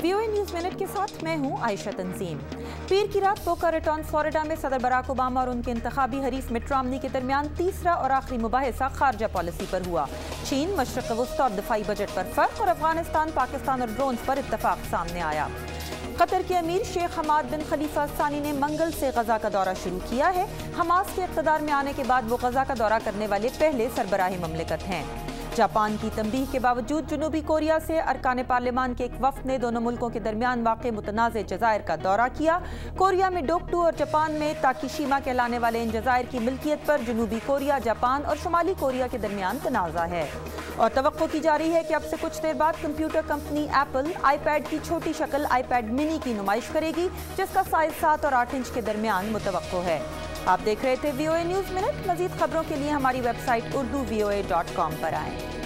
VOA news minute के साथ मैं हूं आयशा तंजीम। पीर की रात बोका रेटॉन फ्लोरिडा में सदर बराक ओबामा और उनके इंतखाबी हरीफ मिट रोमनी के दरमियान तीसरा और आखिरी मुबाहिसा खारजा पॉलिसी पर हुआ। चीन, मशरक़ वस्ता और दिफाई बजट पर फर्क और अफगानिस्तान, पाकिस्तान और ड्रोन्स पर इत्तफाक सामने आया। कतर के अमीर शेख हमाद बिन खलीफा सानी ने मंगल से गजा का दौरा शुरू किया है। हमास के इक़्तिदार में आने के बाद वो गजा का दौरा करने वाले पहले सरबराही ममलिकत हैं। जापान की तंबीह के बावजूद जनूबी कोरिया से अरकान पार्लियामान के एक वफ्द ने दोनों मुल्कों के दरमियान वाक़े मुतनाज़ जज़ायर का दौरा किया। कोरिया में डोक्टू और जापान में ताकीशीमा कहलाने वाले इन जज़ायर की मिल्कियत पर जनूबी कोरिया, जापान और शुमाली कोरिया के दरमियान तनाज़ा है और तवक्को की जा रही है कि अब से कुछ देर बाद कंप्यूटर कंपनी एप्पल आईपैड की छोटी शक्ल आईपैड मिनी की नुमाइश करेगी, जिसका साइज 7 और 8 इंच के दरमियान मुतवक्को है। आप देख रहे थे VOA न्यूज़ मिनट। मज़ीद खबरों के लिए हमारी वेबसाइट urduvoa.com पर आएँ।